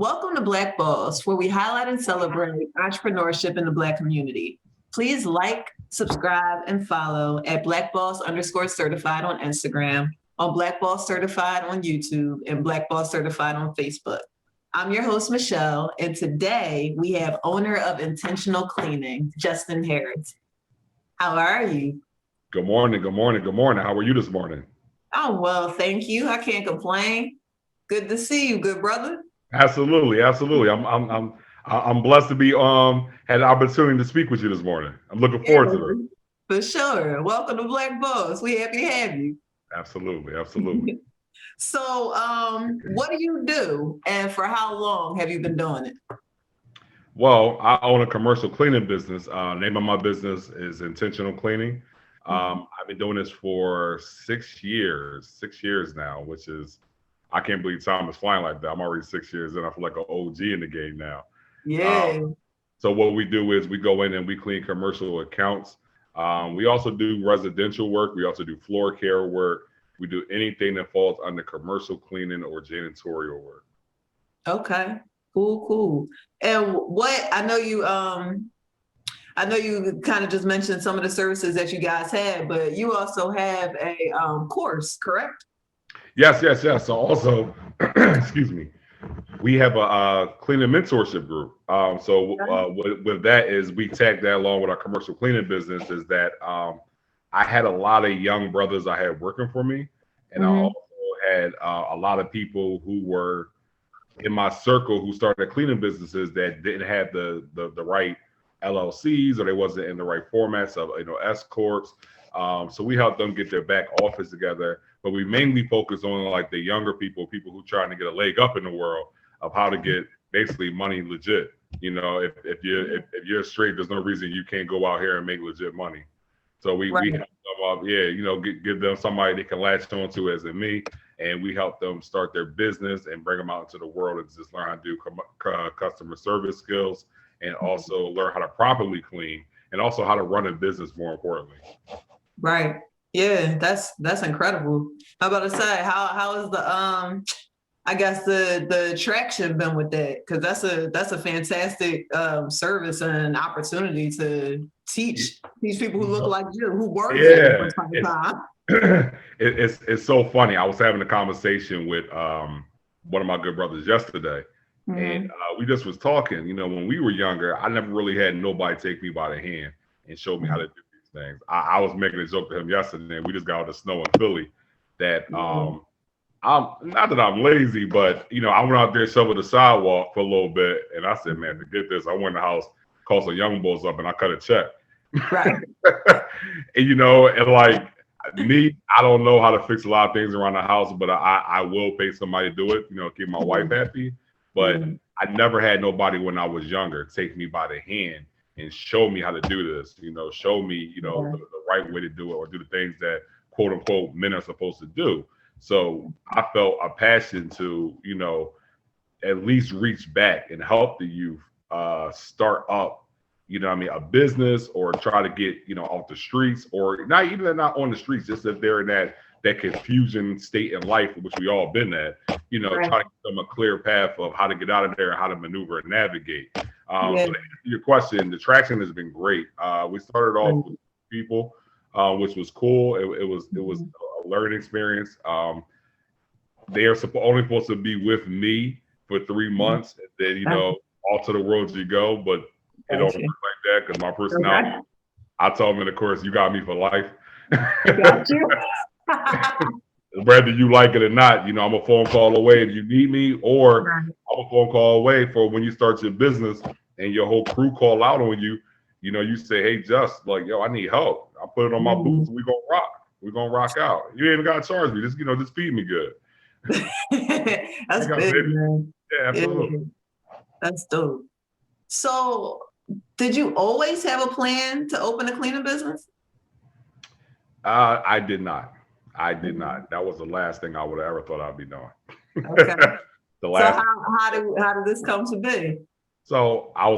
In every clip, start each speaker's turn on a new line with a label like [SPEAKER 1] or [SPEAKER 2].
[SPEAKER 1] Welcome to Black Boss, where we highlight and celebrate entrepreneurship in the Black community. Please like, subscribe, and follow at Black Boss _certified on Instagram, on Black Boss Certified on YouTube, and Black Boss Certified on Facebook. I'm your host, Michelle, and today we have owner of Intentional Cleaning, Justin Harris. How are you?
[SPEAKER 2] Good morning. How are you this morning?
[SPEAKER 1] Oh, well, thank you. I can't complain. Good to see you, good brother.
[SPEAKER 2] Absolutely. I'm blessed to be had the opportunity to speak with you this morning. I'm looking forward to it.
[SPEAKER 1] For sure. Welcome to Black Boss. We happy to have you.
[SPEAKER 2] Absolutely.
[SPEAKER 1] So, what do you do, and for how long have you been doing it?
[SPEAKER 2] Well, I own a commercial cleaning business. Name of my business is Intentional Cleaning. I've been doing this for 6 years, 6 years now, which is, I can't believe time is flying like that. I'm already 6 years in. I feel like an OG in the game now.
[SPEAKER 1] Yeah.
[SPEAKER 2] So what we do is we go in and we clean commercial accounts. We also do residential work. We also do floor care work. We do anything that falls under commercial cleaning or janitorial work.
[SPEAKER 1] Okay. Cool. And what I know you kind of just mentioned some of the services that you guys have, but you also have a course, correct?
[SPEAKER 2] Yes. So also, excuse me, we have a cleaning mentorship group. With that is we tag that along with our commercial cleaning business is that I had a lot of young brothers I had working for me, and I also had a lot of people who were in my circle who started cleaning businesses that didn't have the right LLCs, or they wasn't in the right formats of S corps. So we helped them get their back office together, but we mainly focus on like the younger people who trying to get a leg up in the world of how to get basically money legit. If you're straight, there's no reason you can't go out here and make legit money. So we help them up, give them somebody they can latch on to as in me, and we help them start their business and bring them out into the world and just learn how to do customer service skills, and also learn how to properly clean, and also how to run a business, more importantly.
[SPEAKER 1] Right. Yeah, that's incredible. I'm about to say, how is the I guess the traction been with that? Because that's a fantastic service and opportunity to teach people who look like you, who work there for some time.
[SPEAKER 2] It's so funny. I was having a conversation with one of my good brothers yesterday, and we just was talking. When we were younger, I never really had nobody take me by the hand and show me how to do these things. I was making a joke to him yesterday. We just got out of snow in Philly that I'm not that I'm lazy, but I went out there and shoveled the sidewalk for a little bit, and I said, man, forget this. I went in the house, called some young boys up, and I cut a check.
[SPEAKER 1] Right.
[SPEAKER 2] and like me, I don't know how to fix a lot of things around the house, but I will pay somebody to do it, keep my wife happy. But I never had nobody when I was younger take me by the hand and show me how to do this, show me, the right way to do it, or do the things that quote unquote men are supposed to do. So I felt a passion to, at least reach back and help the youth start up, a business, or try to get, off the streets, or not on the streets, just if they're in that confusion state in life, which we all been at, try to give them a clear path of how to get out of there, how to maneuver and navigate. So to answer your question, the traction has been great. We started off with people, which was cool. It was a learning experience. They are only supposed to be with me for 3 months, and then all to the world you go. But it don't work like that, because my personality. I told them, of course, you got me for life.
[SPEAKER 1] Got you.
[SPEAKER 2] Whether you like it or not, I'm a phone call away if you need me, or I'm a phone call away for when you start your business and your whole crew call out on you. You say, hey, just like, yo, I need help. I put it on my boots, and we gonna rock. We're gonna rock out. You ain't even gotta charge me. Just feed me good.
[SPEAKER 1] That's big, man.
[SPEAKER 2] Yeah, absolutely.
[SPEAKER 1] Yeah. That's dope. So, did you always have a plan to open a cleaning business?
[SPEAKER 2] I did not. That was the last thing I would have ever thought I'd be doing.
[SPEAKER 1] Okay. So how did this come to be?
[SPEAKER 2] So I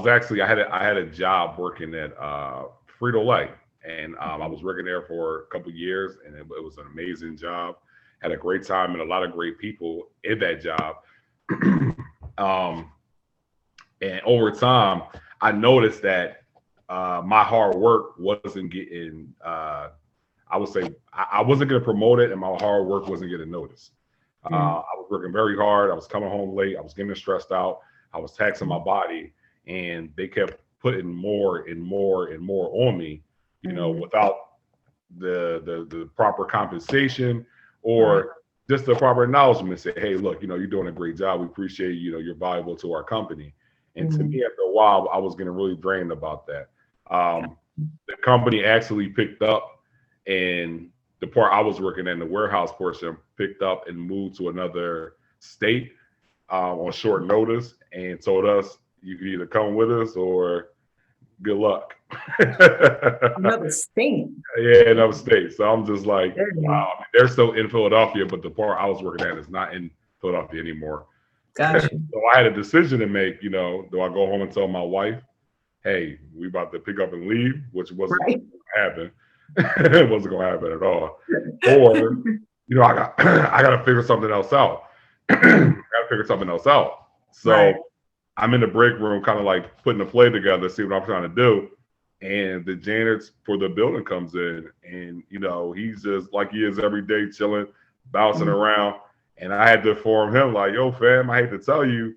[SPEAKER 2] had a job working at Frito-Lay, and I was working there for a couple of years, and it was an amazing job. Had a great time and a lot of great people in that job. And over time, I noticed that my hard work wasn't getting, I would say, I wasn't getting promoted, and my hard work wasn't getting noticed. I was working very hard. I was coming home late. I was getting stressed out. I was taxing my body, and they kept putting more and more and more on me, without the proper compensation or just the proper acknowledgement. Say, hey, look, you're doing a great job. We appreciate you. You're valuable to our company. And to me, after a while, I was getting really drained about that. The company actually picked up, and the part I was working in, the warehouse portion, picked up and moved to another state on short notice, and told us you can either come with us or good luck.
[SPEAKER 1] Another state.
[SPEAKER 2] Yeah, another state. So I'm just like, wow. I mean, they're still in Philadelphia, but the part I was working at is not in Philadelphia anymore.
[SPEAKER 1] Gotcha.
[SPEAKER 2] So I had a decision to make. Do I go home and tell my wife, hey, we about to pick up and leave, which wasn't going to happen. It wasn't going to happen at all. Or, I got to figure something else out. So I'm in the break room, kind of like putting a play together, see what I'm trying to do. And the janitor for the building comes in, and he's just like he is every day, chilling, bouncing around. And I had to inform him, like, yo, fam, I hate to tell you,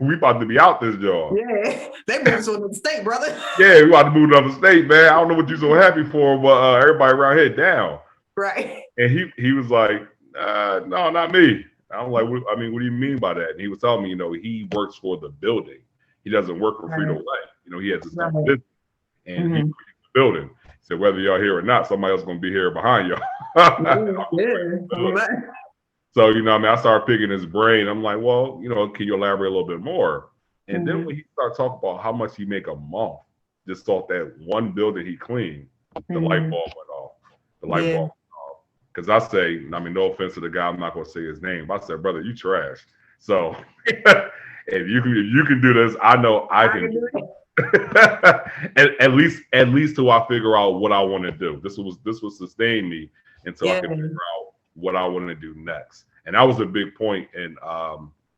[SPEAKER 2] we about to be out this job.
[SPEAKER 1] Yeah, they moved to another state, brother.
[SPEAKER 2] Yeah, we about to move to another state, man. I don't know what you're so happy for, but everybody around here down.
[SPEAKER 1] Right.
[SPEAKER 2] And he was like, no, not me. I'm like, what do you mean by that? And he was telling me, he works for the building. He doesn't work for Frito-Lay. He has his own business, and he creates the building. So whether y'all here or not, somebody else gonna be here behind y'all. So I started picking his brain. I'm like, well, can you elaborate a little bit more? And then when he started talking about how much he make a month, just off that one building he cleaned, the light bulb went off. The light bulb went off. Because I say, no offense to the guy, I'm not gonna say his name, but I said, brother, you trash. So if you can do this, I know I can do it. at least till I figure out what I want to do. This will sustain me until I can figure out what I want to do next. And that was a big point in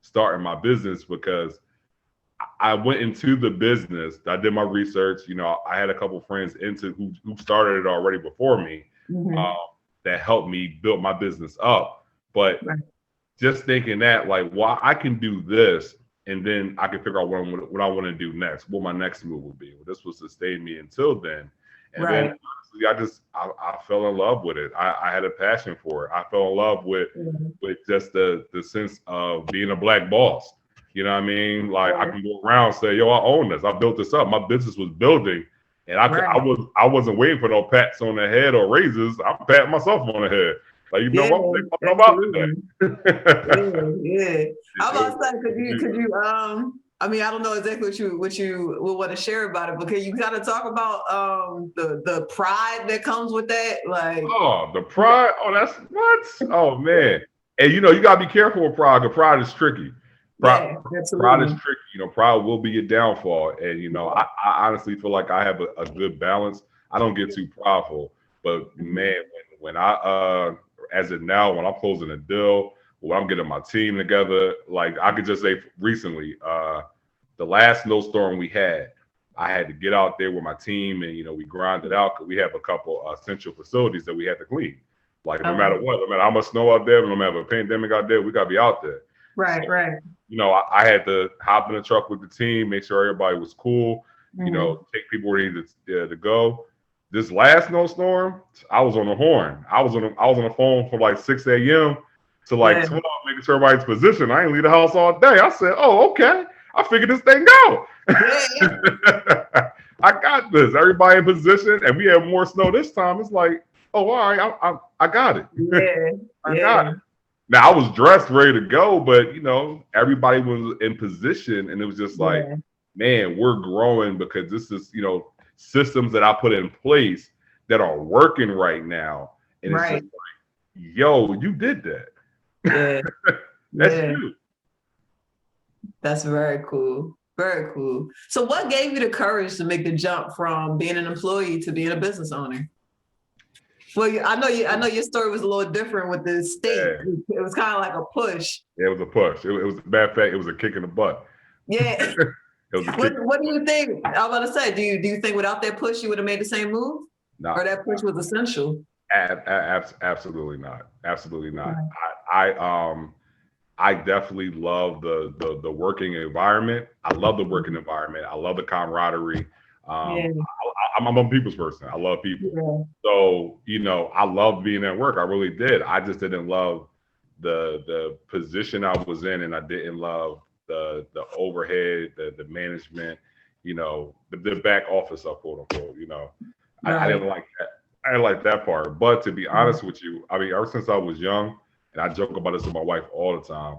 [SPEAKER 2] starting my business, because I went into the business. I did my research. I had a couple friends who started it already before me, that helped me build my business up. But just thinking that, like, well, I can do this, and then I can figure out what I want to do next, what my next move will be. Well, this will sustain me until then. And then honestly, I fell in love with it. I had a passion for it. I fell in love with just the sense of being a black boss. You know what I mean? Like, I can go around and say, yo, I own this. I built this up. My business was building. And I wasn't waiting for no pats on the head or raises. I'm patting myself on the head. Like, I'm about today.
[SPEAKER 1] Yeah. I was about to say, could you I don't know exactly what you would want to share about it, but can you kind of talk about the pride that comes with that? Like,
[SPEAKER 2] the pride. Oh, that's what? Oh man. And you gotta be careful with pride, because pride is tricky. Pride is tricky. Pride will be your downfall. And I honestly feel like I have a good balance. I don't get too prideful, but man, when I as of now, when I'm closing a deal, when I'm getting my team together, like I could just say recently, the last snowstorm we had, I had to get out there with my team, and we grinded out, because we have a couple essential facilities that we had to clean. Like, no matter what, no matter how much snow out there, no matter a pandemic out there, we gotta be out there.
[SPEAKER 1] Right.
[SPEAKER 2] I had to hop in the truck with the team, make sure everybody was cool, take people where they needed to go. This last snowstorm, I was on the horn. I was on the phone from like 6 a.m. to like 12, making sure everybody's positioned. I ain't leave the house all day. I said, oh, okay. I figured this thing out. I got this. Everybody in position, and we have more snow this time. It's like, oh, all right, I got it. I got it. Now, I was dressed, ready to go, but everybody was in position, and it was just like, man, we're growing, because this is systems that I put in place that are working right now, and it's just like, yo, you did that. That's you.
[SPEAKER 1] That's very cool. Very cool. So what gave you the courage to make the jump from being an employee to being a business owner? Well, I know your story was a little different with the state. It was kind of like a push.
[SPEAKER 2] Yeah, it was a push. It was a bad fact. It was a kick in the butt.
[SPEAKER 1] Yeah.
[SPEAKER 2] It was a kick.
[SPEAKER 1] What do you think? I was about to say, do you think without that push you would have made the same move,
[SPEAKER 2] No,
[SPEAKER 1] or that push was essential?
[SPEAKER 2] absolutely not. Absolutely not.
[SPEAKER 1] Right.
[SPEAKER 2] I definitely love the working environment. I love the working environment. I love the camaraderie.
[SPEAKER 1] Yeah,
[SPEAKER 2] I'm a people's person. I love people.
[SPEAKER 1] yeah,
[SPEAKER 2] So, I loved being at work. I really did. I just didn't love the position I was in, and I didn't love the overhead, the management, the back office stuff, quote unquote. I
[SPEAKER 1] right.
[SPEAKER 2] didn't like that. I didn't like that part. But to be honest with you, I mean, ever since I was young, and I joke about this with my wife all the time,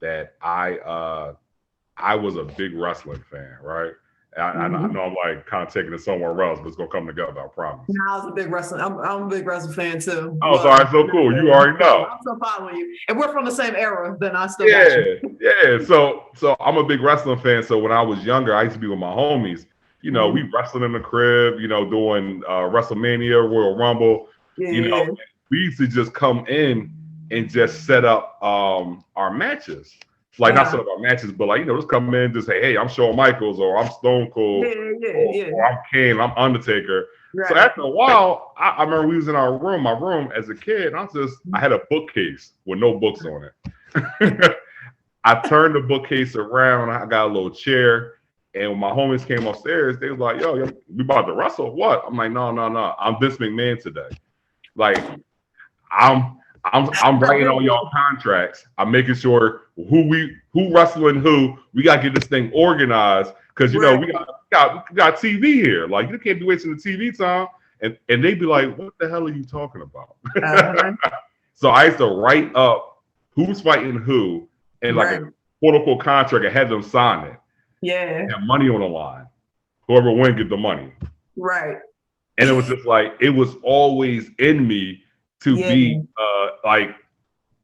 [SPEAKER 2] that I was a big wrestling fan, right? I
[SPEAKER 1] Mhm.
[SPEAKER 2] know I'm like kind of taking it somewhere else, but it's gonna come together, I promise.
[SPEAKER 1] No, I was a big wrestling. I'm a big wrestling fan too.
[SPEAKER 2] Oh,
[SPEAKER 1] Well,
[SPEAKER 2] sorry, so cool. You already know.
[SPEAKER 1] I'm still following you. If we're from the same era, then I still got you.
[SPEAKER 2] Yeah, yeah. So I'm a big wrestling fan. So when I was younger, I used to be with my homies. We
[SPEAKER 1] Mhm.
[SPEAKER 2] wrestling in the crib. Doing WrestleMania, Royal Rumble.
[SPEAKER 1] Yeah,
[SPEAKER 2] You know,
[SPEAKER 1] yeah,
[SPEAKER 2] we used to just come in and just set up our matches. Like not
[SPEAKER 1] uh-huh.
[SPEAKER 2] set up our matches, but like just come in, just say, hey, I'm Shawn Michaels, or I'm Stone
[SPEAKER 1] Yeah,
[SPEAKER 2] Cold,
[SPEAKER 1] yeah, yeah.
[SPEAKER 2] or I'm Kane, I'm Undertaker. So
[SPEAKER 1] Right.
[SPEAKER 2] after a while, I remember we was in my room as a kid, and I had a bookcase with no books on it. I turned the bookcase around. I got a little chair, and when my homies came upstairs, they was like, "Yo, we about to wrestle? What?" I'm like, "No, no, no. I'm Vince McMahon today. Like, I'm writing all y'all contracts. I'm making sure who wrestling who. We gotta get this thing organized because
[SPEAKER 1] Right.
[SPEAKER 2] we got TV here. Like, you can't be wasting the TV time." And they'd be like, "What the hell are you talking about?"
[SPEAKER 1] Uh-huh.
[SPEAKER 2] So I used to write up who's fighting who and like
[SPEAKER 1] Right.
[SPEAKER 2] a quote unquote contract and had them sign it.
[SPEAKER 1] Yeah.
[SPEAKER 2] Have money on the line. Whoever wins get the money.
[SPEAKER 1] Right.
[SPEAKER 2] And it was just like it was always in me to
[SPEAKER 1] Yeah.
[SPEAKER 2] be like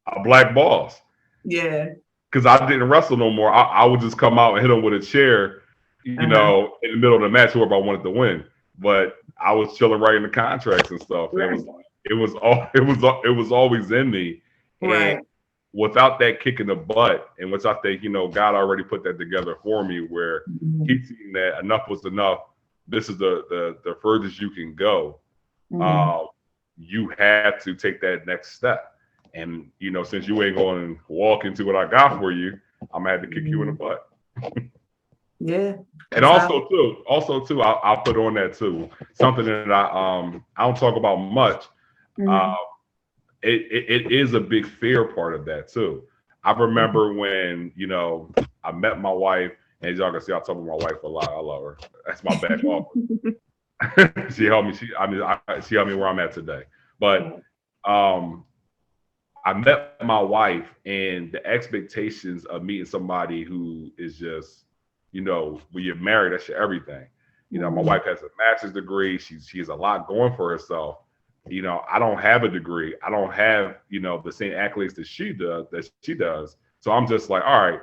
[SPEAKER 2] a black boss
[SPEAKER 1] Yeah.
[SPEAKER 2] because I didn't wrestle no more. I would just come out and hit them with a chair,
[SPEAKER 1] Uh-huh.
[SPEAKER 2] in the middle of the match, whoever I wanted to win. But I was chilling writing the contracts and stuff. And
[SPEAKER 1] Right.
[SPEAKER 2] it was always in me. And
[SPEAKER 1] Right.
[SPEAKER 2] without that kick in the butt, and which I think, God already put that together for me, where
[SPEAKER 1] Mhm.
[SPEAKER 2] He's seen that enough was enough. This is the furthest you can go.
[SPEAKER 1] Mhm.
[SPEAKER 2] Uh, you have to take that next step. And since you ain't going to walk into what I got for you, I'm gonna have to kick you in the
[SPEAKER 1] Mhm.
[SPEAKER 2] butt.
[SPEAKER 1] Yeah.
[SPEAKER 2] And
[SPEAKER 1] That's how.
[SPEAKER 2] also too, I'll put on that too. Something that I don't talk about much. Uh,
[SPEAKER 1] Mhm.
[SPEAKER 2] it is a big fear part of that too. I
[SPEAKER 1] Mhm.
[SPEAKER 2] remember when I met my wife, and as y'all can see, I talk about my wife a lot. I love her. That's my back office. She helped me. She helped me where I'm at today. But um, I met my wife, and the expectations of meeting somebody who is just, when you're married, that's your everything. My
[SPEAKER 1] Mhm.
[SPEAKER 2] wife has a master's degree. She has a lot going for herself. I don't have a degree. I don't have, the same accolades that she does. So I'm just like, all right,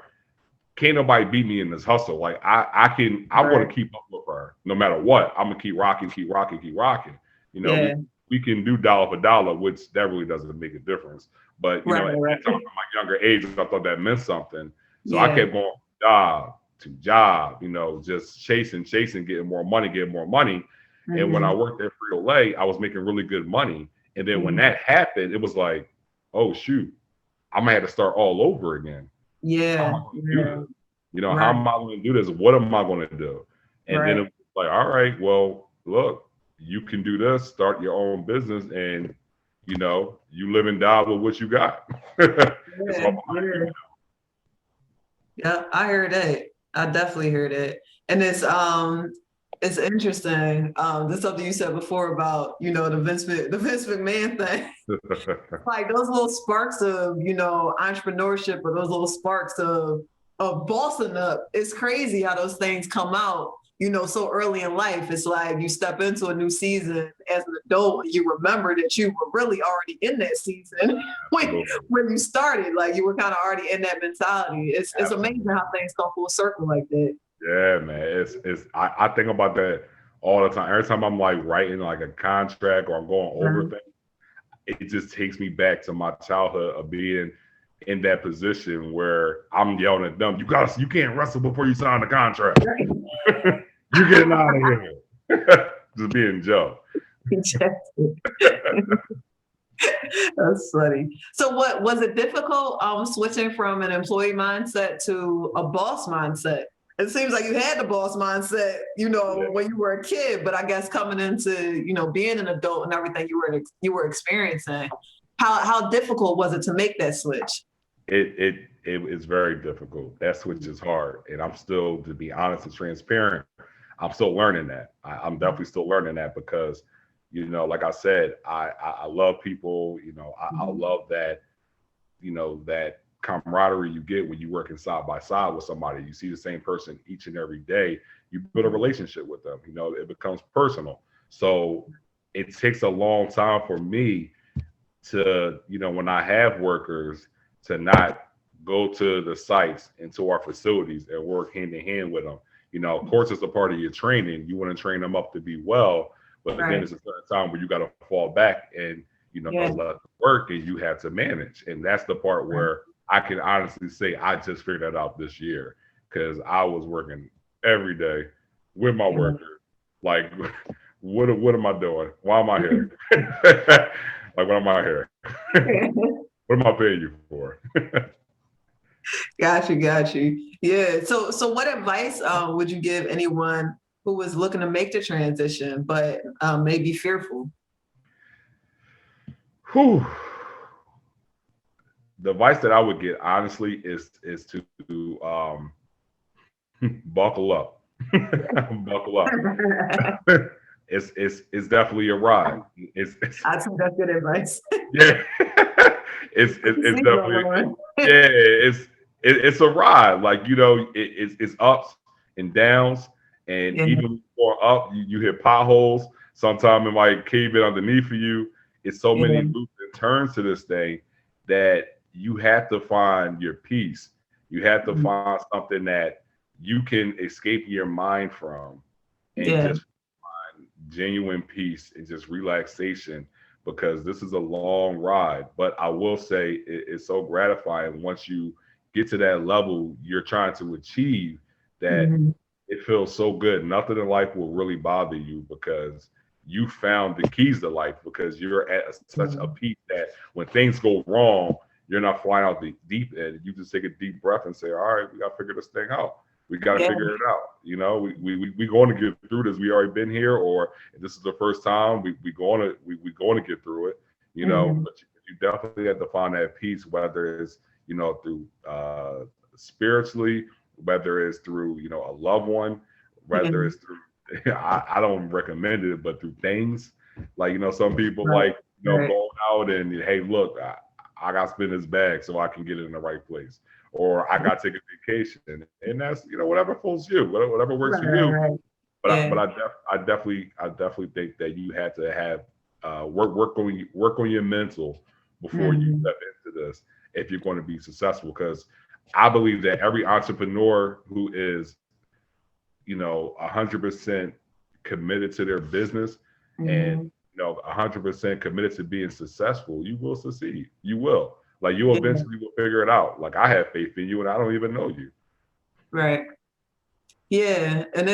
[SPEAKER 2] can't nobody beat me in this hustle. Like I want
[SPEAKER 1] Right.
[SPEAKER 2] to keep up with her no matter what. I'm gonna keep rocking, keep rocking, keep rocking. You know, we
[SPEAKER 1] Yeah.
[SPEAKER 2] we can do dollar for dollar, which that really doesn't make a difference. But
[SPEAKER 1] Right.
[SPEAKER 2] at
[SPEAKER 1] Right.
[SPEAKER 2] that time, at my younger age, I thought that meant something. So I
[SPEAKER 1] Yeah.
[SPEAKER 2] kept going from job to job, just chasing, getting more money, getting more money. And when I
[SPEAKER 1] Mhm.
[SPEAKER 2] worked at Frito-Lay, I was making really good money. And then when
[SPEAKER 1] Mhm.
[SPEAKER 2] that happened, it was like, oh shoot, I'm gonna have to start all over again. How am
[SPEAKER 1] Yeah.
[SPEAKER 2] I going to do
[SPEAKER 1] Yeah.
[SPEAKER 2] this? How
[SPEAKER 1] Right.
[SPEAKER 2] am I going to do this? What am I going to do? And then it
[SPEAKER 1] Right.
[SPEAKER 2] was like, all right, well, look, you can do this, start your own business, and you live and die with what you got. It's
[SPEAKER 1] Yeah.
[SPEAKER 2] all behind you.
[SPEAKER 1] Yeah. Yeah. I heard that. I definitely heard it. And it's interesting. There's something you said before about, the Vince McMahon thing. Like those little sparks of, entrepreneurship, or those little sparks of bossing up. It's crazy how those things come out, so early in life. It's like you step into a new season as an adult, and you remember that you were really already in that season
[SPEAKER 2] Absolutely.
[SPEAKER 1] when you started. Like you were kind of already in that mentality. It's amazing
[SPEAKER 2] Absolutely.
[SPEAKER 1] how things come full circle like that.
[SPEAKER 2] Yeah, man. I think about that all the time. Every time I'm like writing like a contract or I'm going over
[SPEAKER 1] Mhm.
[SPEAKER 2] things, it just takes me back to my childhood of being in that position where I'm yelling at them, you can't wrestle before you sign the contract. You're getting out of here. Just being Joe.
[SPEAKER 1] That's funny. So what was it difficult switching from an employee mindset to a boss mindset? It seems like you had the boss mindset, when you were a kid, but I guess coming into, being an adult and everything you were experiencing, how difficult was it to make that switch?
[SPEAKER 2] It is very difficult. That switch is hard. And I'm still, to be honest and transparent, I'm still learning that. I'm definitely still learning that because, like I said, I love people, I love that, that camaraderie you get when you working side by side with somebody. You see the same person each and every day. You build a relationship with them. It becomes personal. So it takes a long time for me to, when I have workers, to not go to the sites and to our facilities and work hand in hand with them. Of course, it's a part of your training. You want to train them up to be well, but then there's a certain time where you got to fall back and, let it work and you have to manage. And that's the part where I can honestly say I just figured that out this year because I was working every day with my workers. Like, what am I doing? Why am I here? Like, what am I here? What am I paying you for?
[SPEAKER 1] Got you. Yeah. So what advice would you give anyone who was looking to make the transition, but may be fearful?
[SPEAKER 2] Whew. The advice that I would get, honestly, is to buckle up. Buckle up. It's definitely a ride.
[SPEAKER 1] I think that's good advice.
[SPEAKER 2] Yeah. it's definitely it's a ride. Like, it's ups and downs, and even before up, you hit potholes. Sometimes it might cave in underneath of you. It's so many loops and turns to this thing that you have to find your peace. You have to find something that you can escape your mind from and just find genuine peace and just relaxation, because this is a long ride. But I will say it's so gratifying once you get to that level you're trying to achieve, that it feels so good. Nothing in life will really bother you because you found the keys to life, because you're at such a peace that when things go wrong, you're not flying out the deep end. You just take a deep breath and say, all right, we got to figure this thing out. We got to figure it out. We going to get through this. We already been here, or if this is the first time, we going to get through it, but you definitely have to find that peace, whether it's, through spiritually, whether it's through, a loved one, whether it's through, I don't recommend it, but through things like, some people going out and, hey, look, I got to spend this bag so I can get it in the right place, or I got to take a vacation, and that's, whatever floats you, whatever works for you. But I definitely think that you had to have work on your mental before you step into this if you're going to be successful, because I believe that every entrepreneur who is 100% committed to their business and 100% committed to being successful, you will succeed. You will. Like, you eventually will figure it out. Like, I have faith in you and I don't even know you.
[SPEAKER 1] Right. Yeah. And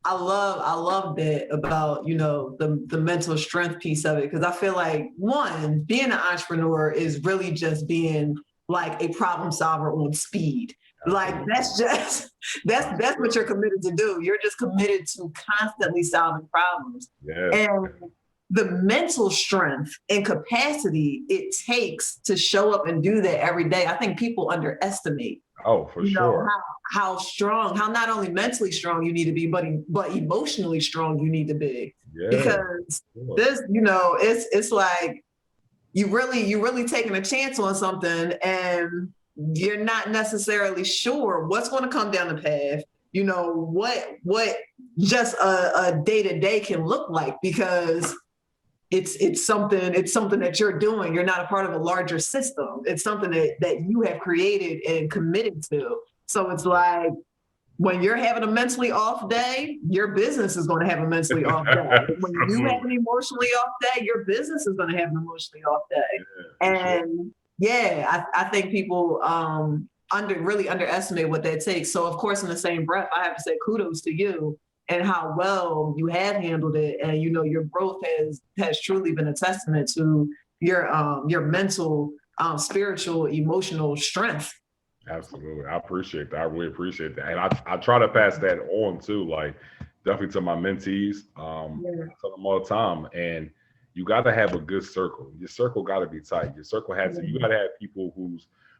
[SPEAKER 1] I love that about, the mental strength piece of it. Cause I feel like, one, being an entrepreneur is really just being like a problem solver on speed. Like, that's what you're committed to do. You're just committed to constantly solving problems.
[SPEAKER 2] Yeah.
[SPEAKER 1] And the mental strength and capacity it takes to show up and do that every day, I think people underestimate.
[SPEAKER 2] Oh, for sure.
[SPEAKER 1] How strong, how not only mentally strong you need to be, but emotionally strong you need to be. Yeah, because this, it's like you really taking a chance on something, and you're not necessarily sure what's going to come down the path. What just a day-to-day can look like, because it's something that you're doing. You're not a part of a larger system. It's something that you have created and committed to. So it's like, when you're having a mentally off day, your business is going to have a mentally off day. When you have an emotionally off day, your business is going to have an emotionally off day. And Yeah, I think people really underestimate what that takes. So of course, in the same breath, I have to say kudos to you and how well you have handled it. And your growth has truly been a testament to your mental, spiritual, emotional strength.
[SPEAKER 2] Absolutely. I appreciate that. I really appreciate that. And I try to pass that on too, like definitely to my mentees.
[SPEAKER 1] Yeah.
[SPEAKER 2] I tell them all the time. And you gotta have a good circle. Your circle gotta be tight. Your circle has to, you gotta have people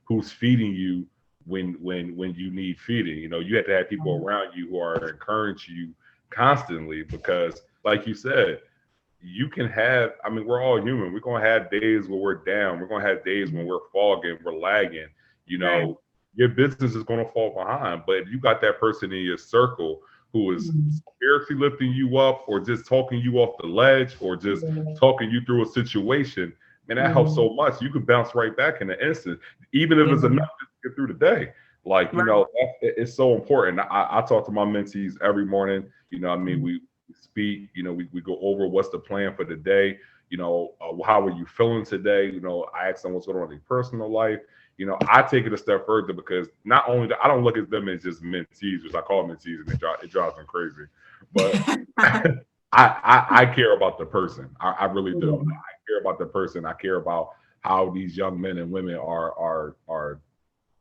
[SPEAKER 2] who's feeding you when you need feeding. You have to have people around you who are encouraging you constantly because like you said, you can have, I mean, we're all human. We're gonna have days where we're down. We're gonna have days when we're fogging, we're lagging. You
[SPEAKER 1] Right.
[SPEAKER 2] know, your business is gonna fall behind. But if you got that person in your circle who is spiritually lifting you up or just talking you off the ledge or just talking you through a situation, man, that helps so much. You can bounce right back in an instant, even if it's enough to get through the day. Like, it's so important. I talk to my mentees every morning. I mean, we speak, we go over what's the plan for the day. How are you feeling today? I ask them what's going on in their personal life. I take it a step further because not only I don't look at them as just mentees, which I call mentees, and it drives them crazy. But I care about the person. I really do. I care about the person. I care about how these young men and women are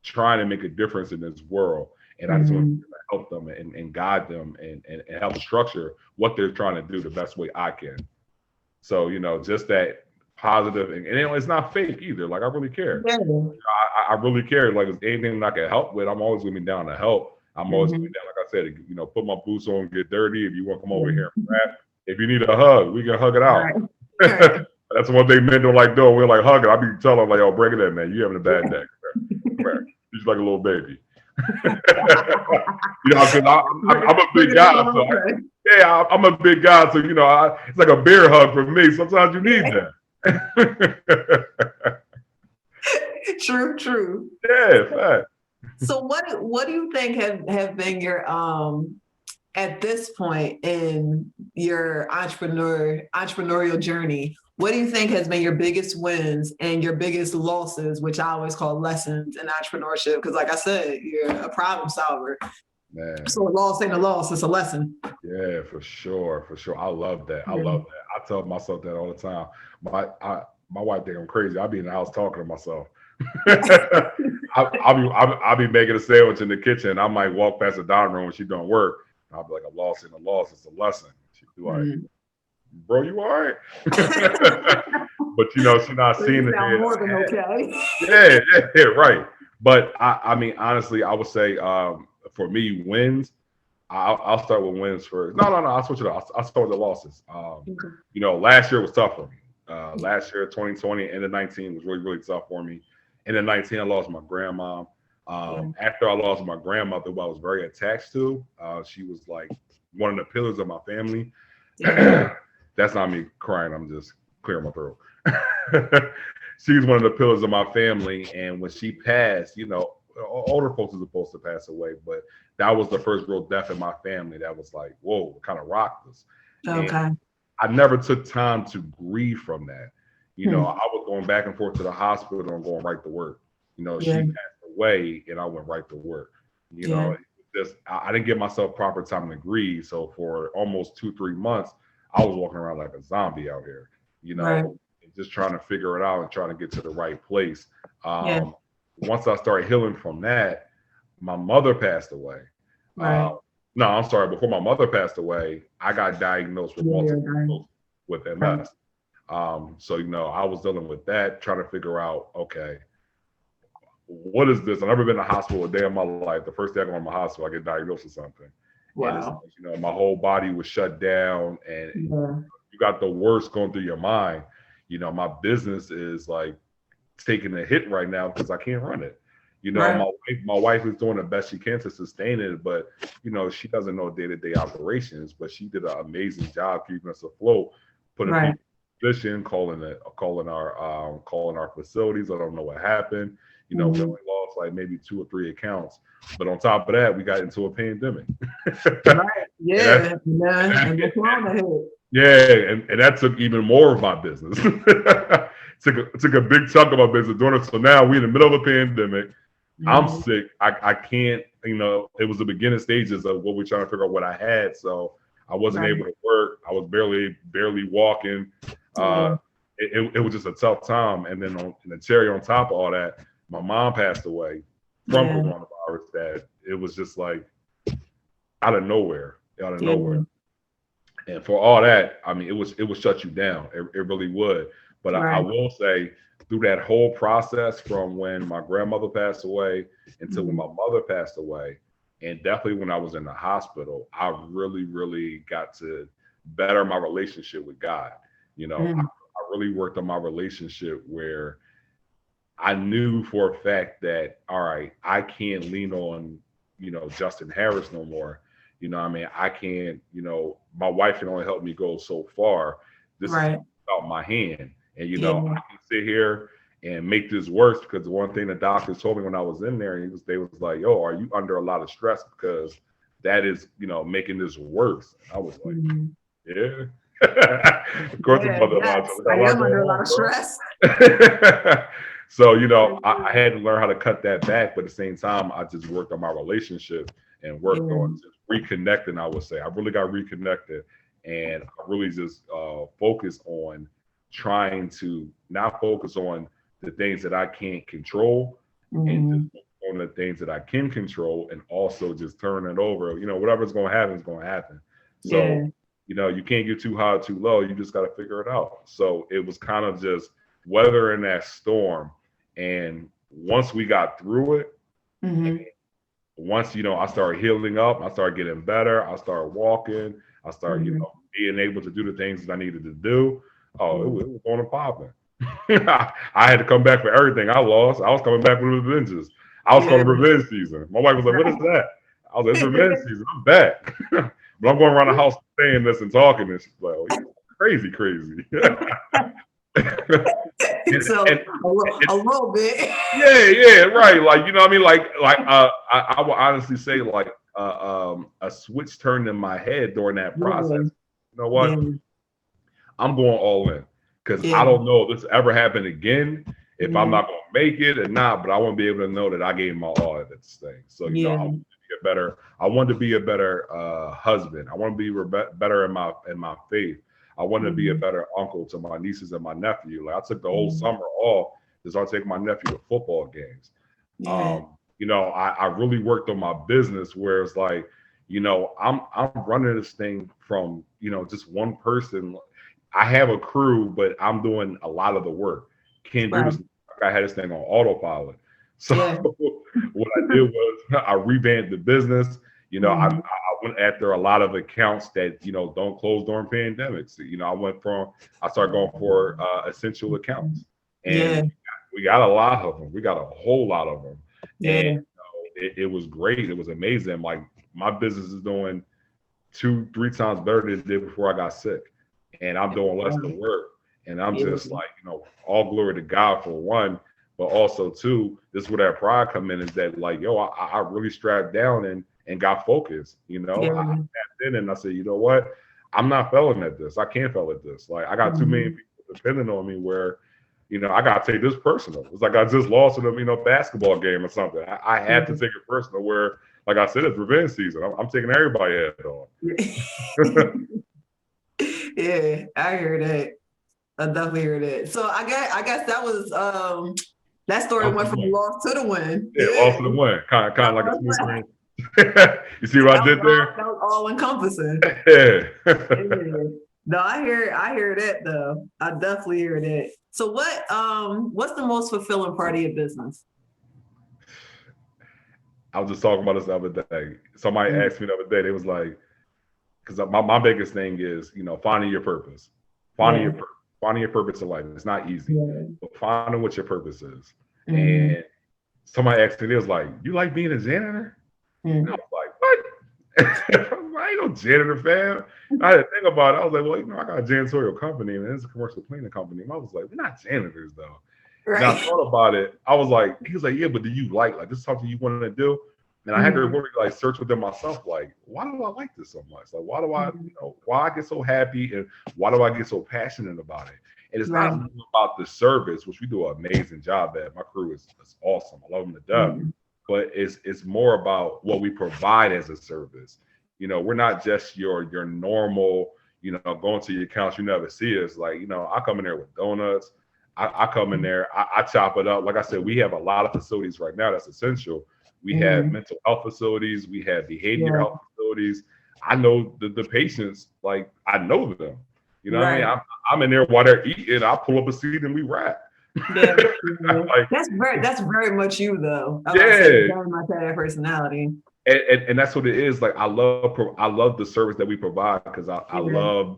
[SPEAKER 2] trying to make a difference in this world. And I just want to help them and guide them and help structure what they're trying to do the best way I can. So, just that positive and it's not fake either. Like I really care.
[SPEAKER 1] Yeah.
[SPEAKER 2] I really care. Like if anything I can help with, I'm always gonna be down to help. I'm always gonna be down, like I said, put my boots on, get dirty. If you want to come over here and rap, if you need a hug, we can hug it out. Right. That's one thing men don't like doing. We're like hugging. I be telling them like, "Yo, break it in, man. You having a bad day. Come here. You're just like a little baby." Because I'm a big guy. So I'm a big guy. So it's like a bear hug for me. Sometimes you need that.
[SPEAKER 1] True.
[SPEAKER 2] Yeah, fact.
[SPEAKER 1] So what do you think have been your at this point in your entrepreneurial journey? What do you think has been your biggest wins and your biggest losses, which I always call lessons in entrepreneurship? Because like I said, you're a problem solver. Man. So a loss ain't a loss, it's a lesson.
[SPEAKER 2] Yeah, for sure. I love that. I love that. I tell myself that all the time. My wife think I'm crazy. I'll be in the house talking to myself. I'll be making a sandwich in the kitchen. I might walk past the dining room when she's doing work. I'll be like, a loss ain't a loss, it's a lesson. She'd be like, bro, you all right? But she's not seeing it.
[SPEAKER 1] More than okay.
[SPEAKER 2] Yeah, right. But I mean, honestly, I would say for me, wins. I'll start with wins first. No. I'll switch it up. I'll start with the losses. Last year was tough for me. Last year, 2020, end of 19 was really, really tough for me. End of 19, I lost my grandma. After I lost my grandmother, who I was very attached to, she was like one of the pillars of my family. That's not me crying. I'm just clearing my throat. She's one of the pillars of my family. And when she passed, older folks are supposed to pass away, but that was the first real death in my family. That was like, whoa, it kind of rocked us. Okay. And I never took time to grieve from that. I was going back and forth to the hospital and going right to work. She passed away and I went right to work. I didn't give myself proper time to grieve. So for almost 2-3 months, I was walking around like a zombie out here, just trying to figure it out and trying to get to the right place. Once I started healing from that, my mother passed away. No, I'm sorry. Before my mother passed away, I got diagnosed with multiple with MS. So I was dealing with that, trying to figure out, okay, what is this? I've never been to the hospital a day in my life. The first day I go in my hospital, I get diagnosed with something. Wow. And my whole body was shut down, and you got the worst going through your mind. My business is like taking a hit right now because I can't run it. My wife is doing the best she can to sustain it, but she doesn't know day-to-day operations. But she did an amazing job keeping us afloat, putting people in position, calling our facilities. I don't know what happened. We only lost like maybe 2 or 3 accounts, but on top of that, we got into a pandemic.
[SPEAKER 1] Yeah,
[SPEAKER 2] and that took even more of my business. took a big chunk of my business doing it. So now we in the middle of a pandemic. I'm sick. I can't, it was the beginning stages of what we're trying to figure out what I had. So I wasn't able to work. I was barely walking. It was just a tough time. And then and the cherry on top of all that, my mom passed away from coronavirus. That it was just like out of nowhere. And for all that, I mean, it would shut you down. It really would. But I will say, through that whole process from when my grandmother passed away until when my mother passed away, and definitely when I was in the hospital, I really, really got to better my relationship with God. I really worked on my relationship where I knew for a fact that, all right, I can't lean on, Justin Harris no more. I can't, my wife can only help me go so far. This is out my hand. And, I can sit here and make this worse, because the one thing the doctors told me when I was in there, they was like, yo, are you under a lot of stress? Because that is, making this worse. I was like, yeah. Of course, I am under a lot of stress. So, I had to learn how to cut that back. But at the same time, I just worked on my relationship and worked on just reconnecting, I would say. I really got reconnected, and I really just focused on trying to not focus on the things that I can't control and just on the things that I can control, and also just turn it over. Whatever's going to happen is going to happen. So, you can't get too high or too low. You just got to figure it out. So it was kind of just weathering that storm. And once we got through it, once, I started healing up, I started getting better. I started walking. I started, being able to do the things that I needed to do. Oh, it was going to popping. I had to come back for everything I lost. I was coming back with revenges. I was calling revenge season. My wife was like, what is that? I was like, it's revenge season. I'm back. But I'm going around the house saying this and talking, and she's like, oh, you're crazy.
[SPEAKER 1] So a little bit.
[SPEAKER 2] Yeah, right. Like, what I mean? I will honestly say, like, a switch turned in my head during that process. You know what? I'm going all in, because I don't know if this ever happened again, if I'm not going to make it or not, but I want to be able to know that I gave my all at this thing. So, I wanted to be a better husband. I want to be better in my faith. I wanted to be a better uncle to my nieces and my nephew. Like, I took the whole summer off to start taking my nephew to football games. I really worked on my business, where it's like, I'm running this thing from, just one person. I have a crew, but I'm doing a lot of the work. Can't do this. I had this thing on autopilot. So what I did was I revamped the business. I went after a lot of accounts that, don't close during pandemics. I started going for essential accounts, and we got a lot of them. We got a whole lot of them. And it was great. It was amazing. Like, my business is doing 2-3 times better than it did before I got sick. And I'm doing less than work. And I'm just like, all glory to God for one, but also two, this is where that pride come in, is that, like, yo, I really strapped down and got focused. I tapped in and I said, you know what? I'm not failing at this. I can't fail at this. Like, I got too many people depending on me, where, I got to take this personal. It's like I just lost a basketball game or something. I had to take it personal, where, like I said, it's revenge season. I'm taking everybody head on.
[SPEAKER 1] Yeah, I hear that. I definitely hear that. So I guess that was that story went from loss to the win.
[SPEAKER 2] Yeah, loss to the win. Kind of like a smooth thing. You see what I did there?
[SPEAKER 1] That was all encompassing.
[SPEAKER 2] Yeah.
[SPEAKER 1] No, I hear that though. I definitely hear that. So what's the most fulfilling part of your business?
[SPEAKER 2] I was just talking about this the other day. Somebody asked me the other day, they was like, because my biggest thing is, finding your purpose. Finding your purpose in life. It's not easy, but finding what your purpose is. And somebody asked me, they was like, you like being a janitor? And I was like, what? I ain't no janitor, fam. I had to think about it. I was like, well, I got a janitorial company, and it's a commercial cleaning company. And I was like, we're not janitors, though. Right. And I thought about it. I was like, he was like, yeah, but do you like this is something you want to do? And I had to really like search within myself, like, why do I like this so much? Like, why do I, why I get so happy, and why do I get so passionate about it? And it's
[SPEAKER 1] Right.
[SPEAKER 2] not about the service, which we do an amazing job at. My crew is awesome. I love them to death. But it's more about what we provide as a service. You know, we're not just your normal, you know, going to your accounts, you never see us. Like, you know, I come in there with donuts. I come in there, I chop it up. Like I said, we have a lot of facilities right now that's essential. We have mental health facilities, we have behavior health facilities. I know the patients, like I know them. You know what I mean? I'm in there while they're eating. I pull up a seat and we rap.
[SPEAKER 1] Yeah.
[SPEAKER 2] Like,
[SPEAKER 1] that's very much you though.
[SPEAKER 2] Yeah.
[SPEAKER 1] Very much that personality.
[SPEAKER 2] And that's what it is. Like I love the service that we provide because I love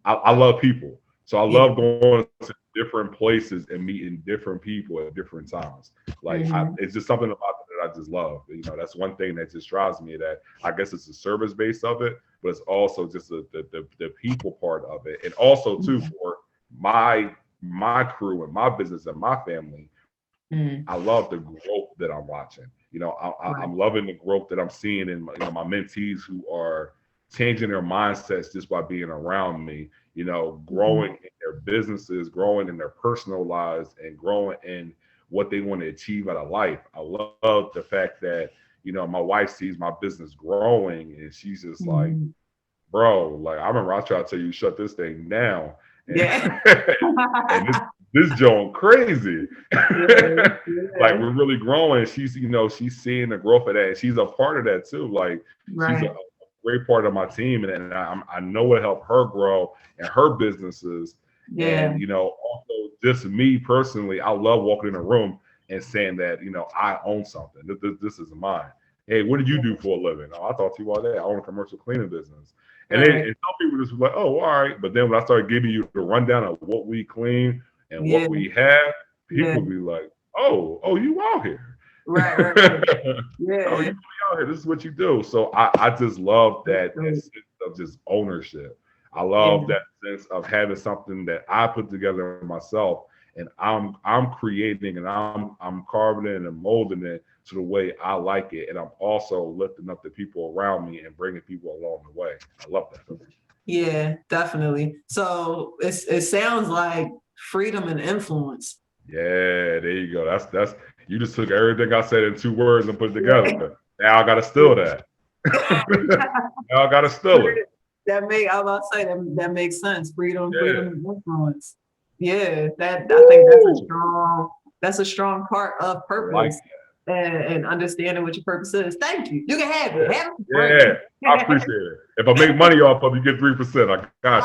[SPEAKER 2] I love people. So I love going to different places and meeting different people at different times. Like it's just something about it that I just love. You know, that's one thing that just drives me. That I guess it's the service base of it, but it's also just the people part of it, and also too for my crew and my business and my family. I love the growth that I'm watching. You know, I'm loving the growth that I'm seeing in my mentees who are changing their mindsets just by being around me. You know, growing in their businesses, growing in their personal lives, and growing in what they want to achieve out of life. I love the fact that, you know, my wife sees my business growing and she's just like, bro, like I remember I tried to tell you shut this thing down. And, and this joint crazy. Like we're really growing. She's, you know, she's seeing the growth of that. And she's a part of that too. Like she's a great part of my team, and I know it helped her grow and her businesses. And you know, also just me personally, I love walking in a room and saying that, you know, I own something. This is mine. Hey, what did you do for a living? Oh, I talked to you all day. I own a commercial cleaning business. And then and some people just like, oh, all right. But then when I started giving you the rundown of what we clean and what we have, people be like, oh, you out here.
[SPEAKER 1] Right.
[SPEAKER 2] Oh, you out here. This is what you do. So I just love that sense of just ownership. I love that sense of having something that I put together myself, and I'm creating and I'm carving it and molding it to the way I like it, and I'm also lifting up the people around me and bringing people along the way. I love that.
[SPEAKER 1] Yeah, definitely. So it sounds like freedom and influence.
[SPEAKER 2] Yeah, there you go. That's you just took everything I said in 2 words and put it together. Now I gotta steal that. Now I gotta steal it.
[SPEAKER 1] I was about to say that makes sense. Freedom and influence. Yeah, I think that's a strong part of purpose. And understanding what your purpose is. Thank you. You can have it.
[SPEAKER 2] Yeah, I appreciate it. If I make money off of you, get 3%. I got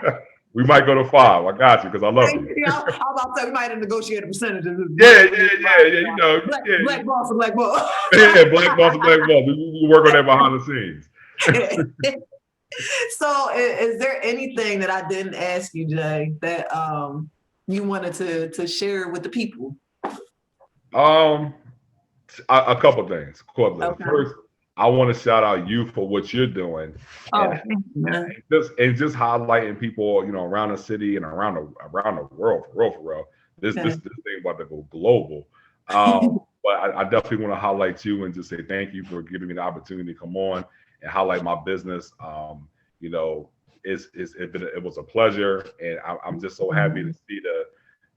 [SPEAKER 2] you. We might go to 5. I got you because I love you.
[SPEAKER 1] I'm about to say we might have negotiated a percentage.
[SPEAKER 2] Yeah. You know,
[SPEAKER 1] black boss and black boss.
[SPEAKER 2] Yeah, black boss and black boss. We work on that behind the scenes.
[SPEAKER 1] So, is there anything that I didn't ask you, Jay, that you wanted to share with the people?
[SPEAKER 2] A couple things. Okay. First, I want to shout out you for what you're doing, and just highlighting people, you know, around the city and around the world for real. This thing about to go global. But I definitely want to highlight you and just say thank you for giving me the opportunity to come on and highlight my business. You know, it was a pleasure, and I'm just so happy to see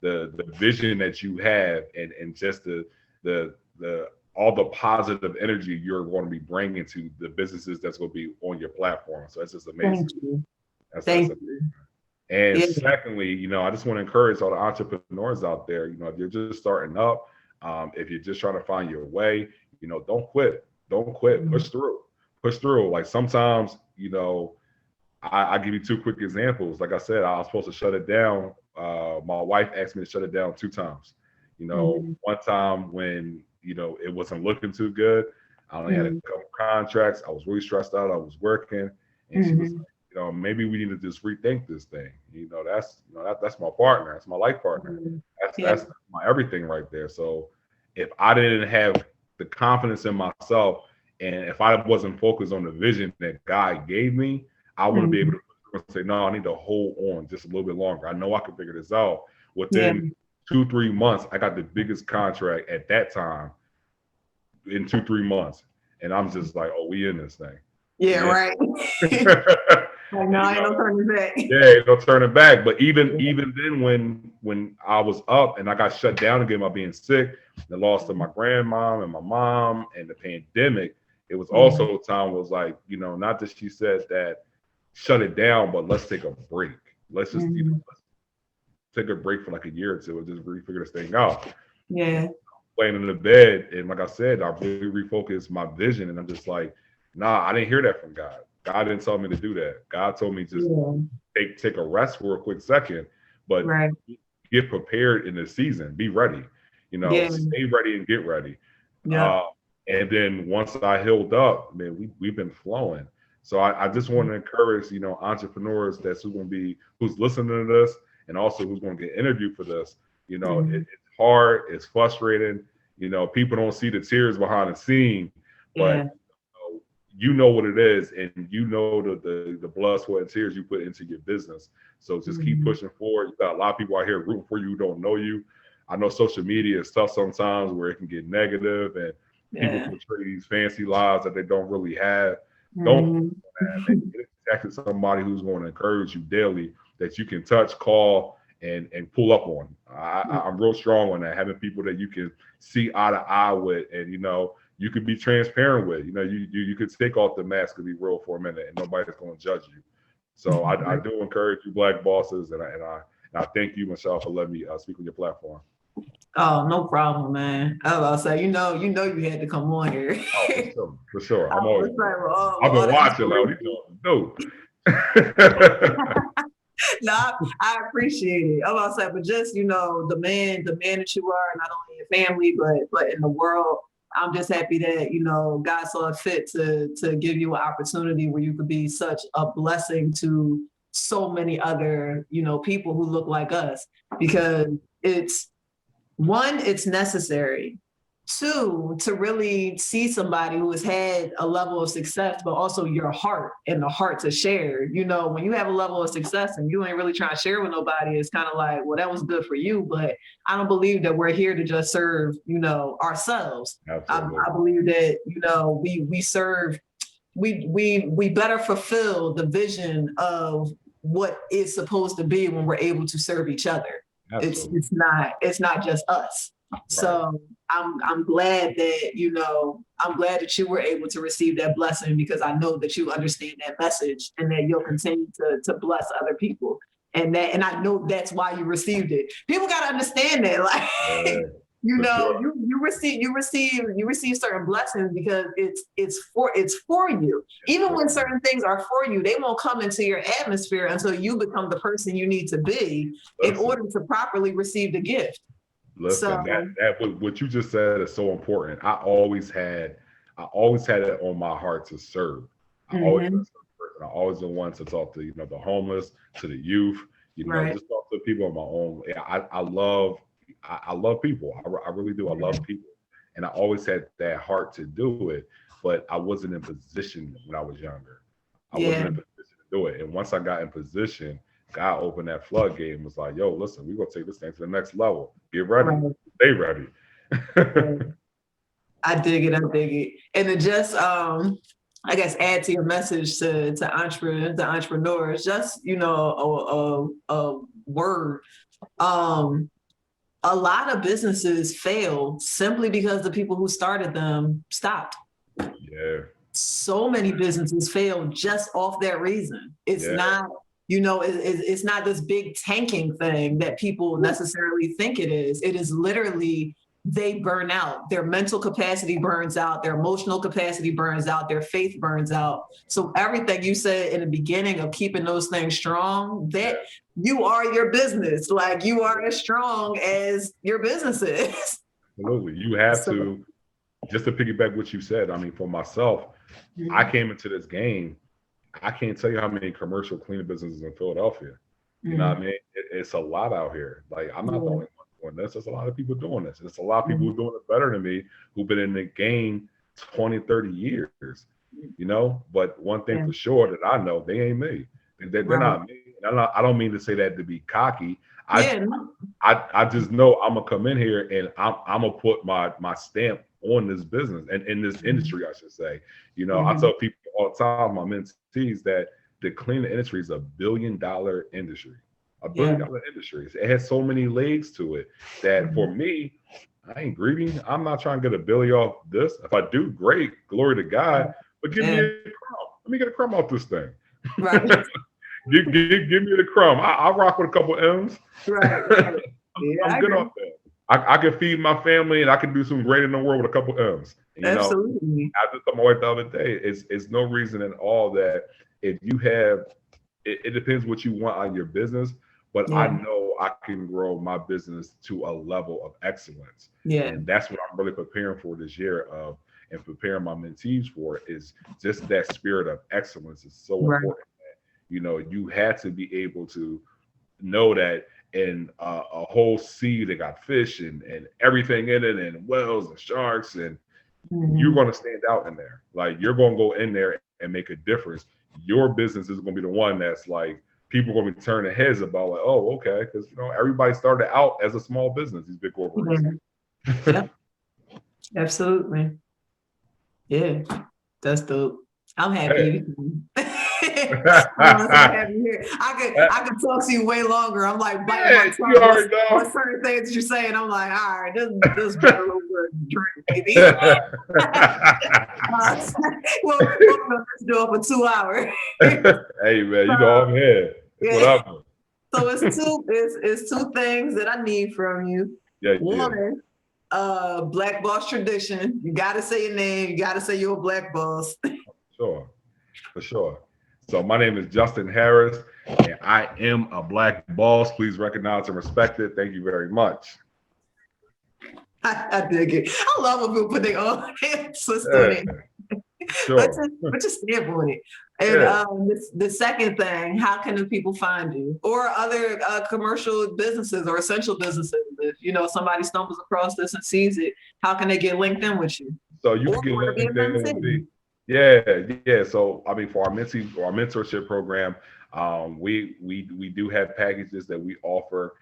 [SPEAKER 2] the vision that you have and just the all the positive energy you're going to be bringing to the businesses that's going to be on your platform. So it's just amazing. Thank you. And secondly, you know, I just want to encourage all the entrepreneurs out there, you know, if you're just starting up, if you're just trying to find your way, you know, don't quit. Push through. Like sometimes, you know, I give you 2 quick examples. Like I said, I was supposed to shut it down. My wife asked me to shut it down 2 times. You know, one time when, you know, it wasn't looking too good. I only had a couple contracts. I was really stressed out. I was working, and she was like, you know, maybe we need to just rethink this thing. You know, that's my partner. That's my life partner. That's my everything right there. So if I didn't have the confidence in myself, and if I wasn't focused on the vision that God gave me, I wouldn't be able to say, no, I need to hold on just a little bit longer. I know I can figure this out. Within 2-3 months, I got the biggest contract at that time in 2-3 months. And I'm just like, oh, we in this thing.
[SPEAKER 1] Yeah. Right. Like, no, I ain't no turning back.
[SPEAKER 2] Yeah, no turning back. But even then, when I was up and I got shut down again by being sick, the loss of my grandmom and my mom and the pandemic, it was also a time was like, not that she said that shut it down, but let's take a break. Let's just let's take a break for like a year or two and just refigure this thing out.
[SPEAKER 1] Yeah.
[SPEAKER 2] Laying in the bed, and like I said, I really refocused my vision, and I'm just like, nah, I didn't hear that from God. God didn't tell me to do that. God told me just take a rest for a quick second, but get prepared in the season. Be ready. Stay ready and get ready.
[SPEAKER 1] Yeah.
[SPEAKER 2] And then once I healed up, man, we've been flowing. So I just want to encourage, entrepreneurs who's listening to this and also who's going to get interviewed for this. It's hard, it's frustrating. People don't see the tears behind the scene, but you know what it is, and the blood, sweat, and tears you put into your business. So just keep pushing forward. You got a lot of people out here rooting for you who don't know you. I know social media is tough sometimes where it can get negative and people portray these fancy lives that they don't really have. Don't get connected to somebody who's going to encourage you daily that you can touch, call, and pull up on. I'm real strong on that. Having people that you can see eye to eye with, and you could be transparent with. You could take off the mask and be real for a minute, and nobody's going to judge you. So I do encourage you, Black bosses, and I thank you, Michelle, for letting me speak on your platform.
[SPEAKER 1] Oh, no problem, man. I was about to say, you had to come on here.
[SPEAKER 2] Oh, for sure. I'm always. I've been watching. Like, no.
[SPEAKER 1] No, I appreciate it. I was about to say, but just the man that you are, not only in your family, but in the world. I'm just happy that God saw fit to give you an opportunity where you could be such a blessing to so many other people who look like us, because it's necessary. Two, to really see somebody who has had a level of success, but also your heart and the heart to share. When you have a level of success and you ain't really trying to share with nobody, it's kind of like, well, that was good for you, but I don't believe that we're here to just serve, ourselves. I believe that, we serve, we better fulfill the vision of what is supposed to be when we're able to serve each other. It's not just us. Right. So I'm glad that I'm glad that you were able to receive that blessing, because I know that you understand that message and that you'll continue to bless other people, and I know that's why you received it. People got to understand that, like you receive certain blessings because it's for you. Even when certain things are for you, they won't come into your atmosphere until you become the person you need to be in order to properly receive the gift.
[SPEAKER 2] Listen, that what you just said is so important. I always had it on my heart to serve. I always been one to talk to the homeless, to the youth, just talk to people on my own. I love people. I really do. I love people, and I always had that heart to do it, but I wasn't in position when I was younger. I wasn't in position to do it, and once I got in position, God opened that floodgate and was like, yo, listen, we're going to take this thing to the next level. Get ready. Stay ready.
[SPEAKER 1] I dig it. And to just, I guess, add to your message to entrepreneurs, just, a word. A lot of businesses fail simply because the people who started them stopped.
[SPEAKER 2] Yeah.
[SPEAKER 1] So many businesses fail just off that reason. It's not, it's not this big tanking thing that people necessarily think it is. It is literally, they burn out. Their mental capacity burns out. Their emotional capacity burns out. Their faith burns out. So everything you said in the beginning of keeping those things strong, that you are your business. Like, you are as strong as your business is.
[SPEAKER 2] Absolutely. You have to, just to piggyback what you said, I mean, for myself, I came into this game, I can't tell you how many commercial cleaning businesses in Philadelphia. You know what I mean? It's a lot out here. Like, I'm not the only one doing this. There's a lot of people doing this. There's a lot of people who are doing it better than me, who've been in the game 20, 30 years, But one thing for sure that I know, they ain't me. They're not me. I don't mean to say that to be cocky. I just know I'm going to come in here and I'm going to put my stamp on this business and in this industry, I should say. I tell people all the time, my mentees, that the cleaning industry is a $1 billion industry. $1 billion industry. It has so many legs to it that for me, I ain't greedy. I'm not trying to get a billy off this. If I do, great, glory to God. But give me a crumb. Let me get a crumb off this thing.
[SPEAKER 1] Right.
[SPEAKER 2] give me the crumb. I'll rock with a couple M's.
[SPEAKER 1] Right.
[SPEAKER 2] I'm good off that. I can feed my family and I can do some great in the world with a couple M's. And,
[SPEAKER 1] Absolutely.
[SPEAKER 2] I just told my wife the other day, it's no reason at all that if you have, it depends what you want on your business, but I know I can grow my business to a level of excellence.
[SPEAKER 1] Yeah.
[SPEAKER 2] And that's what I'm really preparing for this year of, and preparing my mentees for, is just that spirit of excellence is so important. That, you had to be able to know that in a whole sea that got fish and everything in it and whales and sharks, and you're going to stand out in there. Like, you're going to go in there and make a difference. Your business is going to be the one that's like, people are going to be turning heads about, like, oh, okay, because everybody started out as a small business, these big corporations.
[SPEAKER 1] Yeah. Absolutely. Yeah, that's dope. I'm happy. I'm happy here. I could talk to you way longer. I'm like biting my tongue. What's certain things that you're saying? I'm like, all right, this better over drink, baby. We'll do it for 2 hours.
[SPEAKER 2] Hey man, I'm here.
[SPEAKER 1] Yeah. So it's two things that I need from you. One, Black Boss tradition. You gotta say your name. You gotta say you're a Black Boss.
[SPEAKER 2] Sure, for sure. So my name is Justin Harris, and I am a Black Boss. Please recognize and respect it. Thank you very much.
[SPEAKER 1] I dig it. I love when people put their own twist on it.
[SPEAKER 2] Sure.
[SPEAKER 1] But just stamp on it. And the second thing, how can the people find you, or other commercial businesses or essential businesses? If somebody stumbles across this and sees it, how can they get linked in with you?
[SPEAKER 2] So you can get linked in with me. Yeah. So for our mentorship program, we do have packages that we offer.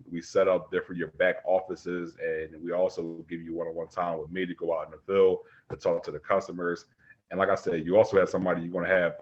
[SPEAKER 2] We set up your back offices, and we also give you one-on-one time with me to go out in the field to talk to the customers. And like I said, you also have somebody you're going to have,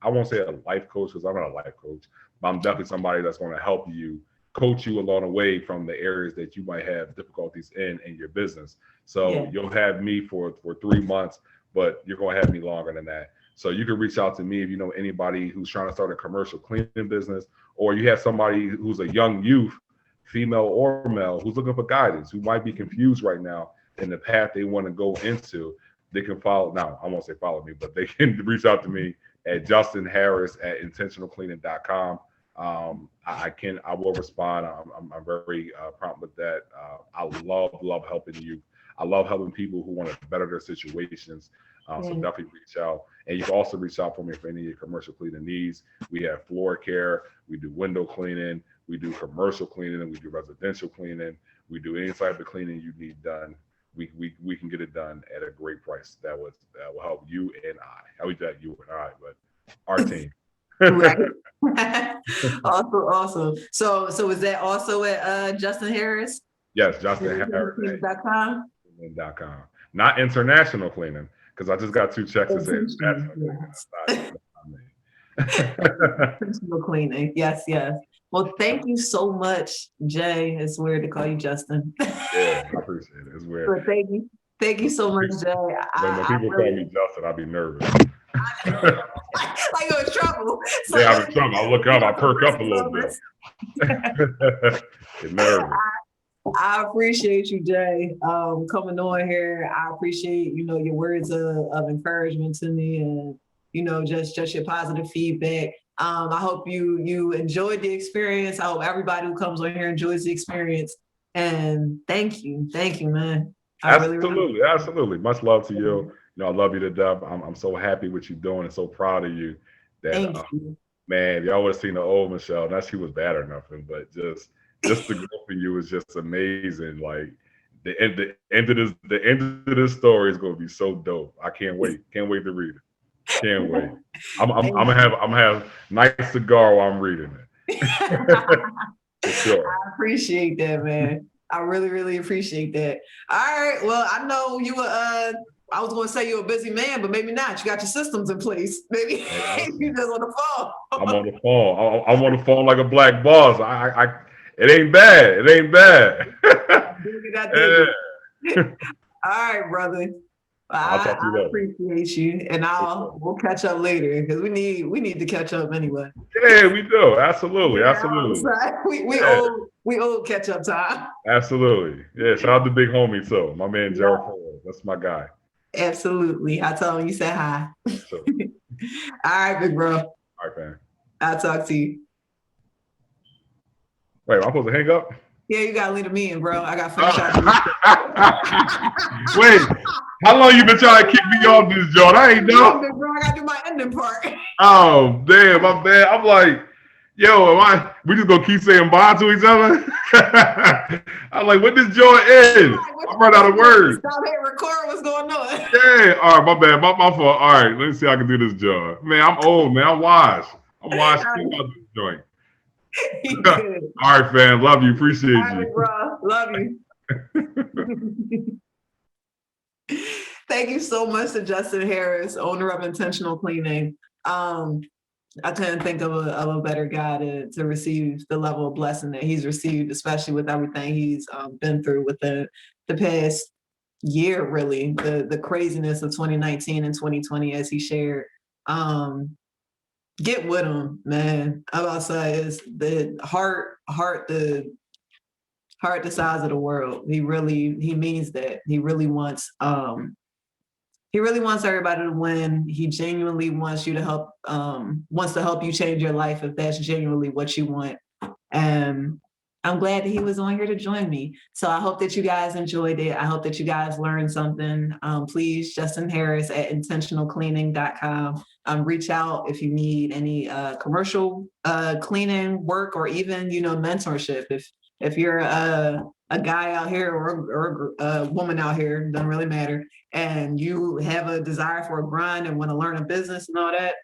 [SPEAKER 2] I won't say a life coach, because I'm not a life coach, but I'm definitely somebody that's going to help you, coach you along the way from the areas that you might have difficulties in your business. So you'll have me for 3 months, but you're going to have me longer than that. So you can reach out to me if you know anybody who's trying to start a commercial cleaning business, or you have somebody who's a young youth, female or male, who's looking for guidance, who might be confused right now in the path they want to go into. They can follow. Now, I won't say follow me, but they can reach out to me at justinharris@intentionalcleaning.com. I will respond. I'm very prompt with that. I love helping you. I love helping people who want to better their situations. So definitely reach out. And you can also reach out for me for any of your commercial cleaning needs. We have floor care. We do window cleaning. We do commercial cleaning, and we do residential cleaning. We do any type of cleaning you need done. We can get it done at a great price. That will help you and I. How we that you and I, but our team.
[SPEAKER 1] Right. Awesome. So is that also at Justin Harris?
[SPEAKER 2] Yes, Justin Harris.com. Not international cleaning, because I just got 2 checks that say international
[SPEAKER 1] Personal cleaning. Yes. Well, thank you so much, Jay. It's weird to call you Justin.
[SPEAKER 2] Yeah, I appreciate it. It's weird.
[SPEAKER 1] But thank you so much, Jay.
[SPEAKER 2] When people call me Justin, I'll be nervous.
[SPEAKER 1] Like you're in trouble.
[SPEAKER 2] Yeah, I'm in trouble. I look up, I perk up a little bit. Get nervous.
[SPEAKER 1] I appreciate you, Jay, coming on here. I appreciate, your words of encouragement to me, and just your positive feedback. I hope you enjoyed the experience. I hope everybody who comes on here enjoys the experience. And thank you, man.
[SPEAKER 2] Absolutely. Much love to you. I love you to death. I'm so happy what you're doing and so proud of you. That man, y'all would have seen the old Michelle. Not she was bad or nothing, but just the growth in you is just amazing. Like the end of this story is going to be so dope. I can't wait. Can't wait to read it. Can't wait. I'm gonna have nice cigar while I'm reading it. For sure.
[SPEAKER 1] I appreciate that, man. I really, really appreciate that. All right. Well, I know you were I was going to say you're a busy man, but maybe not. You got your systems in place. Maybe you just on the phone.
[SPEAKER 2] I'm on the phone. I'm on the phone like a black boss. It ain't bad. It ain't bad.
[SPEAKER 1] All right, brother.
[SPEAKER 2] I'll talk to you later.
[SPEAKER 1] Appreciate you, and we'll catch up later because we need to catch up anyway.
[SPEAKER 2] Yeah, we do. Absolutely, absolutely.
[SPEAKER 1] We old catch up time.
[SPEAKER 2] Absolutely. Yeah. Shout out to big homie too. My man Gerald Ford. That's my guy.
[SPEAKER 1] Absolutely. I told him you said hi.
[SPEAKER 2] So.
[SPEAKER 1] All right, big bro.
[SPEAKER 2] All right, man.
[SPEAKER 1] I'll talk to you.
[SPEAKER 2] Wait, am I supposed to hang up?
[SPEAKER 1] Yeah, you gotta leave me in, bro. I got finish
[SPEAKER 2] Wait, how long you been trying to kick me off this joint? I ain't know.
[SPEAKER 1] Bro, I gotta do my ending part.
[SPEAKER 2] Oh, damn, my bad. I'm like, yo, we just gonna keep saying bye to each other? I'm like, when this joint end? I'm running out of words.
[SPEAKER 1] Stop hitting record. What's going on?
[SPEAKER 2] Yeah, all right, my bad. My fault. All right, let me see how I can do this joint. Man, I'm old, man. I'm washed about this joint. All right, fam. Love you. Appreciate you.
[SPEAKER 1] Bro. Love you. Thank you so much to Justin Harris, owner of Intentional Cleaning. I couldn't think of a better guy to receive the level of blessing that he's received, especially with everything he's been through with the past year, really, the craziness of 2019 and 2020, as he shared. Get with him, man. I'm about to say is the heart the size of the world. He means that. He really wants everybody to win. He genuinely wants you to help, wants to help you change your life if that's genuinely what you want. And I'm glad that he was on here to join me. So I hope that you guys enjoyed it. I hope that you guys learned something. Please, Justin Harris at intentionalcleaning.com. Reach out if you need any commercial cleaning work or even, mentorship. If you're a guy out here or a woman out here, doesn't really matter, and you have a desire for a grind and want to learn a business and all that,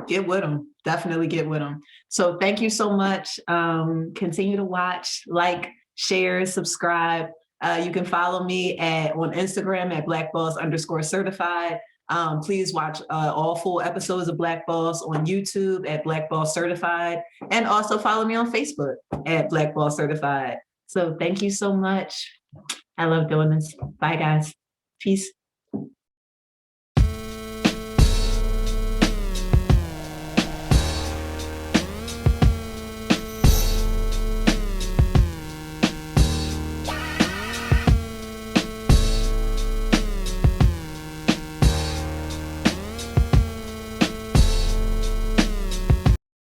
[SPEAKER 1] get with them. Definitely get with them. So thank you so much. Continue to watch, like, share, subscribe. You can follow me on Instagram at blackboss_certified. Please watch all full episodes of Black Boss on YouTube at Black Boss Certified, and also follow me on Facebook at Black Boss Certified. So thank you so much. I love doing this. Bye, guys. Peace.